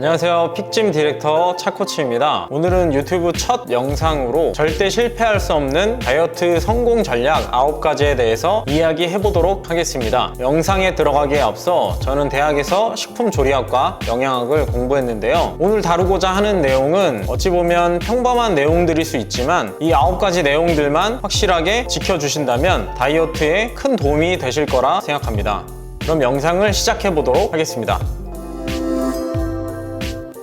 안녕하세요. 픽짐 디렉터 차코치입니다. 오늘은 유튜브 첫 영상으로 절대 실패할 수 없는 다이어트 성공 전략 9가지에 대해서 이야기해보도록 하겠습니다. 영상에 들어가기에 앞서 저는 대학에서 식품조리학과 영양학을 공부했는데요. 오늘 다루고자 하는 내용은 어찌 보면 평범한 내용들일 수 있지만 이 9가지 내용들만 확실하게 지켜주신다면 다이어트에 큰 도움이 되실 거라 생각합니다. 그럼 영상을 시작해보도록 하겠습니다.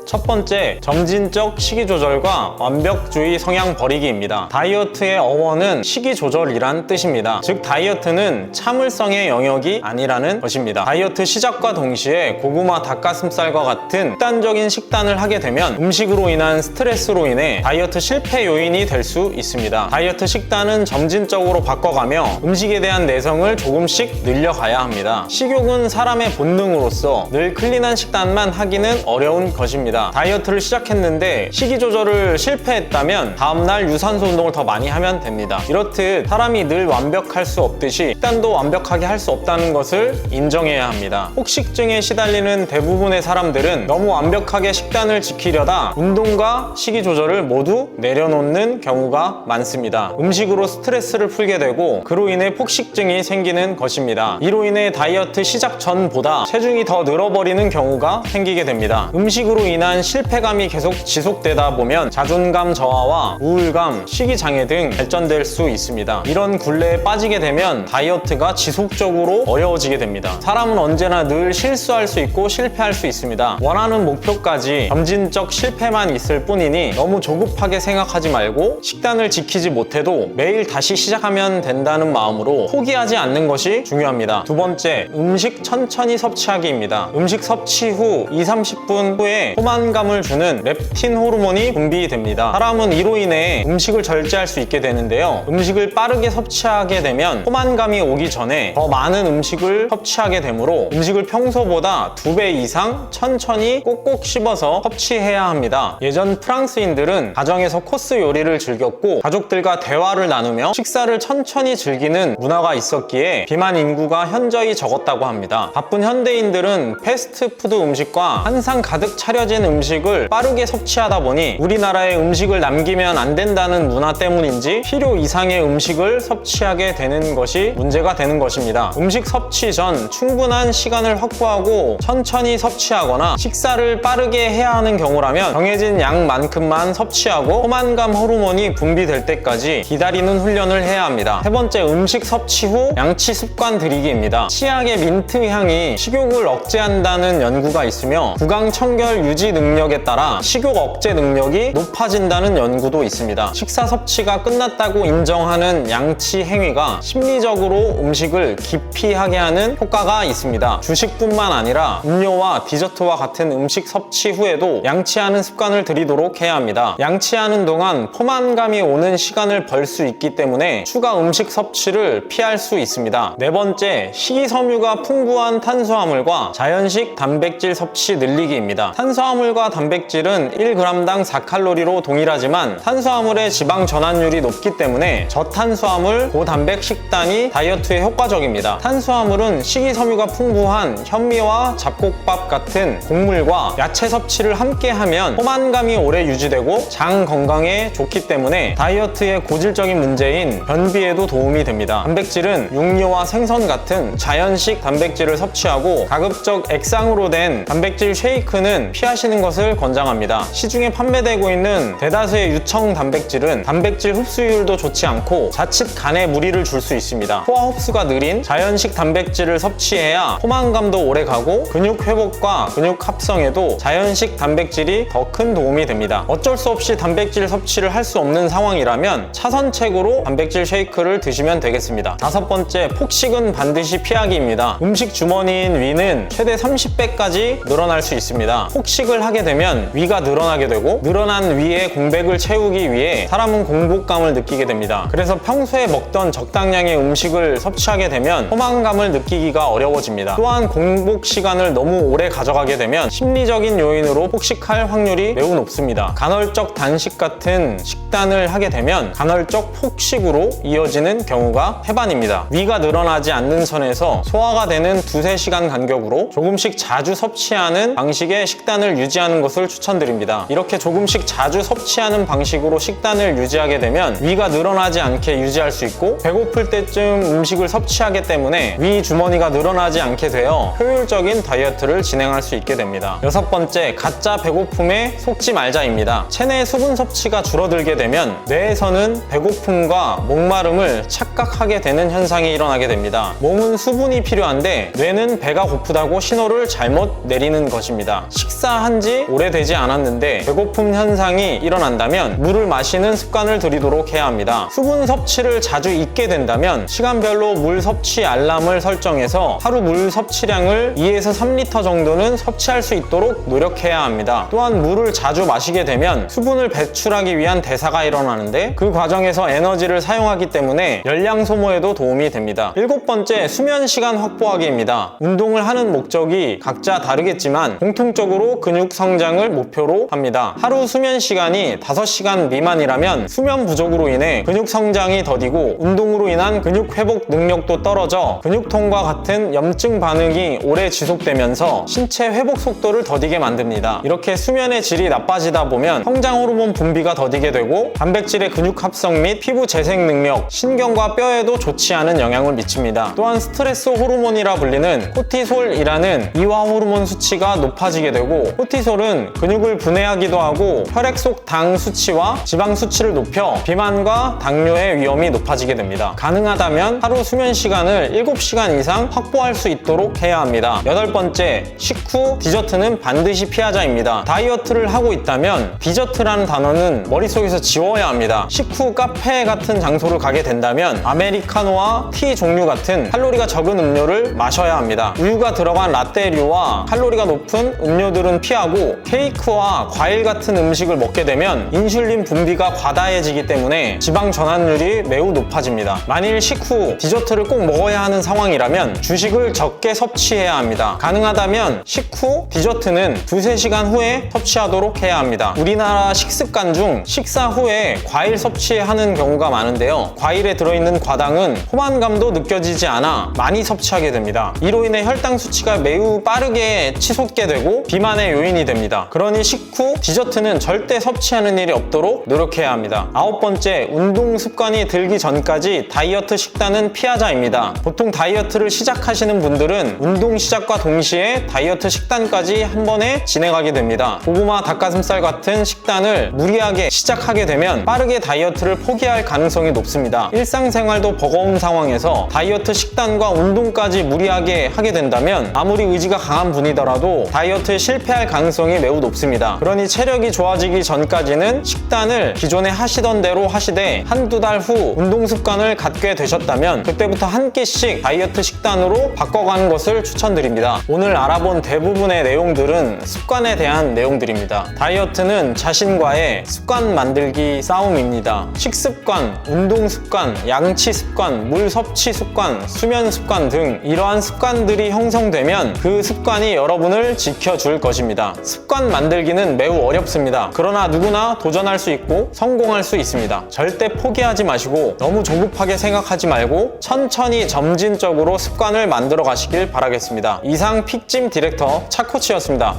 첫 번째, 점진적 식이조절과 완벽주의 성향 버리기입니다. 다이어트의 어원은 식이조절이란 뜻입니다. 즉 다이어트는 참을성의 영역이 아니라는 것입니다. 다이어트 시작과 동시에 고구마, 닭가슴살과 같은 극단적인 식단을 하게 되면 음식으로 인한 스트레스로 인해 다이어트 실패 요인이 될 수 있습니다. 다이어트 식단은 점진적으로 바꿔가며 음식에 대한 내성을 조금씩 늘려가야 합니다. 식욕은 사람의 본능으로서 늘 클린한 식단만 하기는 어려운 것입니다. 다이어트를 시작했는데 식이조절을 실패했다면 다음날 유산소 운동을 더 많이 하면 됩니다. 이렇듯 사람이 늘 완벽할 수 없듯이 식단도 완벽하게 할 수 없다는 것을 인정해야 합니다. 폭식증에 시달리는 대부분의 사람들은 너무 완벽하게 식단을 지키려다 운동과 식이조절을 모두 내려놓는 경우가 많습니다. 음식으로 스트레스를 풀게 되고 그로 인해 폭식증이 생기는 것입니다. 이로 인해 다이어트 시작 전보다 체중이 더 늘어버리는 경우가 생기게 됩니다. 음식으로 인한 실패감이 계속 지속되다 보면 자존감 저하와 우울감, 식이장애 등 발전될 수 있습니다. 이런 굴레에 빠지게 되면 다이어트가 지속적으로 어려워지게 됩니다. 사람은 언제나 늘 실수할 수 있고 실패할 수 있습니다. 원하는 목표까지 점진적 실패만 있을 뿐이니 너무 조급하게 생각하지 말고 식단을 지키지 못해도 매일 다시 시작하면 된다는 마음으로 포기하지 않는 것이 중요합니다. 두 번째, 음식 천천히 섭취하기입니다. 음식 섭취 후 20-30분 후에 포만감을 주는 렙틴 호르몬이 분비됩니다. 사람은 이로 인해 음식을 절제할 수 있게 되는데요. 음식을 빠르게 섭취하게 되면 포만감이 오기 전에 더 많은 음식을 섭취하게 되므로 음식을 평소보다 2배 이상 천천히 꼭꼭 씹어서 섭취해야 합니다. 예전 프랑스인들은 가정에서 코스 요리를 즐겼고 가족들과 대화를 나누며 식사를 천천히 즐기는 문화가 있었기에 비만 인구가 현저히 적었다고 합니다. 바쁜 현대인들은 패스트푸드 음식과 한상 가득 차려진 음식을 빠르게 섭취하다 보니 우리나라의 음식을 남기면 안 된다는 문화 때문인지 필요 이상의 음식을 섭취하게 되는 것이 문제가 되는 것입니다. 음식 섭취 전 충분한 시간을 확보하고 천천히 섭취하거나 식사를 빠르게 해야 하는 경우라면 정해진 양만큼만 섭취하고 포만감 호르몬이 분비될 때까지 기다리는 훈련을 해야 합니다. 세 번째, 음식 섭취 후 양치 습관 들이기입니다. 치약의 민트 향이 식욕을 억제한다는 연구가 있으며 구강 청결 유지 능력에 따라 식욕 억제 능력이 높아진다는 연구도 있습니다. 식사 섭취가 끝났다고 인정하는 양치 행위가 심리적으로 음식을 기피하게 하는 효과가 있습니다. 주식뿐만 아니라 음료와 디저트와 같은 음식 섭취 후에도 양치하는 습관을 들이도록 해야 합니다. 양치하는 동안 포만감이 오는 시간을 벌 수 있기 때문에 추가 음식 섭취를 피할 수 있습니다. 네 번째, 식이섬유가 풍부한 탄수화물과 자연식 단백질 섭취 늘리기입니다. 탄수화물과 단백질은 1g당 4칼로리로 동일하지만 탄수화물의 지방 전환율이 높기 때문에 저탄수화물, 고단백 식단이 다이어트에 효과적입니다. 탄수화물은 식이섬유가 풍부한 현미와 잡곡밥 같은 곡물과 야채 섭취를 함께 하면 포만감이 오래 유지되고 장 건강에 좋기 때문에 다이어트의 고질적인 문제인 변비에도 도움이 됩니다. 단백질은 육류와 생선 같은 자연식 단백질을 섭취하고 가급적 액상으로 된 단백질 쉐이크는 피하시는 것을 권장합니다. 시중에 판매되고 있는 대다수의 유청 단백질은 단백질 흡수율도 좋지 않고 자칫 간에 무리를 줄 수 있습니다. 소화 흡수가 느린 자연식 단백질을 섭취해야 포만감도 오래 가고 근육 회복과 근육 합성에도 자연식 단백질이 더 큰 도움이 됩니다. 어쩔 수 없이 단백질 섭취를 할 수 없는 상황이라면 차선책으로 단백질 쉐이크를 드시면 되겠습니다. 다섯 번째, 폭식은 반드시 피하기입니다. 음식 주머니인 위는 최대 30배까지 늘어날 수 있습니다. 폭식을 하게 되면 위가 늘어나게 되고 늘어난 위에 공백을 채우기 위해 사람은 공복감을 느끼게 됩니다. 그래서 평소에 먹던 적당량의 음식을 섭취하게 되면 포만감을 느끼기가 어려워집니다. 또한 공복 시간을 너무 오래 가져가게 되면 심리적인 요인으로 폭식할 확률이 매우 높습니다. 간헐적 단식 같은 식단을 하게 되면 간헐적 폭식으로 이어지는 경우가 태반입니다. 위가 늘어나지 않는 선에서 소화가 되는 2-3시간 간격으로 조금씩 자주 섭취하는 방식의 식단을 유지하는 것을 추천드립니다. 이렇게 조금씩 자주 섭취하는 방식으로 식단을 유지하게 되면 위가 늘어나지 않게 유지할 수 있고, 배고플 때쯤 음식을 섭취하기 때문에 위 주머니가 늘어나지 않게 되어 효율적인 다이어트를 진행할 수 있게 됩니다. 6번째, 가짜 배고픔에 속지 말자입니다. 체내 수분 섭취가 줄어들게 되면 뇌에서는 배고픔과 목마름을 착각하게 되는 현상이 일어나게 됩니다. 몸은 수분이 필요한데 뇌는 배가 고프다고 신호를 잘못 내리는 것입니다. 식사한 지 오래되지 않았는데 배고픔 현상이 일어난다면 물을 마시는 습관을 들이도록 해야 합니다. 수분 섭취를 자주 잊게 된다면 시간별로 물 섭취 알람을 설정해서 하루 물 섭취량을 2에서 3리터 정도는 섭취할 수 있도록 노력해야 합니다. 또한 물을 자주 마시게 되면 수분을 배출하기 위한 대사가 일어나는데 그 과정에서 에너지를 사용하기 때문에 열량 소모에도 도움이 됩니다. 7번째, 수면 시간 확보하기입니다. 운동을 하는 목적이 각자 다르겠지만 공통적으로 근육 성장을 목표로 합니다. 하루 수면 시간이 5시간 미만이라면 수면 부족으로 인해 근육 성장이 더디고 운동으로 인한 근육 회복 능력도 떨어져 근육통과 같은 염증 반응이 오래 지속되면서 신체 회복 속도를 더디게 만듭니다. 이렇게 수면의 질이 나빠지다 보면 성장 호르몬 분비가 더디게 되고 단백질의 근육 합성 및 피부 재생 능력, 신경과 뼈에도 좋지 않은 영향을 미칩니다. 또한 스트레스 호르몬이라 불리는 코티솔이라는 이화 호르몬 수치가 높아지게 되고, 코티솔은 근육을 분해하기도 하고 혈액 속 당 수치와 지방 수치를 높여 비만과 당뇨의 위험이 높아지게 됩니다. 가능하다면 하루 수면 시간을 7시간 이상 확보할 수 있도록 해야 합니다. 8번째, 식후 디저트는 반드시 피하자입니다. 다이어트를 하고 있다면 디저트라는 단어는 머릿속에서 지워야 합니다. 식후 카페 같은 장소를 가게 된다면 아메리카노와 티 종류 같은 칼로리가 적은 음료를 마셔야 합니다. 우유가 들어간 라떼류와 칼로리가 높은 음료들은 피하고, 케이크와 과일 같은 음식을 먹게 되면 인슐린 분비가 과다해지기 때문에 지방 전환율이 매우 높아집니다. 만일 식후 디저트를 꼭 먹어야 하는 상황이라면 주식을 적게 섭취해야 합니다. 가능하다면 식후 디저트는 2-3시간 후에 섭취하도록 해야 합니다. 우리나라 식습관 중 식사 후에 과일 섭취하는 경우가 많은데요. 과일에 들어있는 과당은 포만감도 느껴지지 않아 많이 섭취하게 됩니다. 이로 인해 혈당 수치가 매우 빠르게 치솟게 되고 비만의 요인이 됩니다. 그러니 식후 디저트는 절대 섭취하는 일이 없도록 노력해야 합니다. 9번째, 운동 습관이 들기 전까지 다이어트 식단은 피하자입니다. 보통 다이어트를 시작하시는 분들은 운동 시작과 동시에 다이어트 식단까지 한 번에 진행하게 됩니다. 고구마, 닭가슴살 같은 식단을 무리하게 시작하게 되면 빠르게 다이어트를 포기할 가능성이 높습니다. 일상생활도 버거운 상황에서 다이어트 식단과 운동까지 무리하게 하게 된다면 아무리 의지가 강한 분이더라도 다이어트에 실패할 가능성이 매우 높습니다. 그러니 체력이 좋아지기 전까지는 식단을 기존에 하시던 대로 하시되 한두 달 후 운동 습관을 갖게 되셨다면 그때부터 한 끼씩 다이어트 식단으로 바꿔가는 것을 추천드립니다. 오늘 알아본 대부분의 내용들은 습관에 대한 내용들입니다. 다이어트는 자신과의 습관 만들기 싸움입니다. 식습관, 운동 습관, 양치 습관, 물 섭취 습관, 수면 습관 등 이러한 습관들이 형성되면 그 습관이 여러분을 지켜줄 것입니다. 습관 만들기는 매우 어렵습니다. 그러나 누구나 도전할 수 있고 성공할 수 있습니다. 절대 포기하지 마시고 너무 조급하게 생각하지 말고 천천히 점진적으로 습관을 만들어 가시길 바라겠습니다. 이상 픽짐 디렉터 차코치였습니다.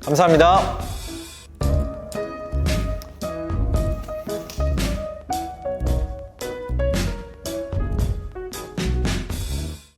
감사합니다.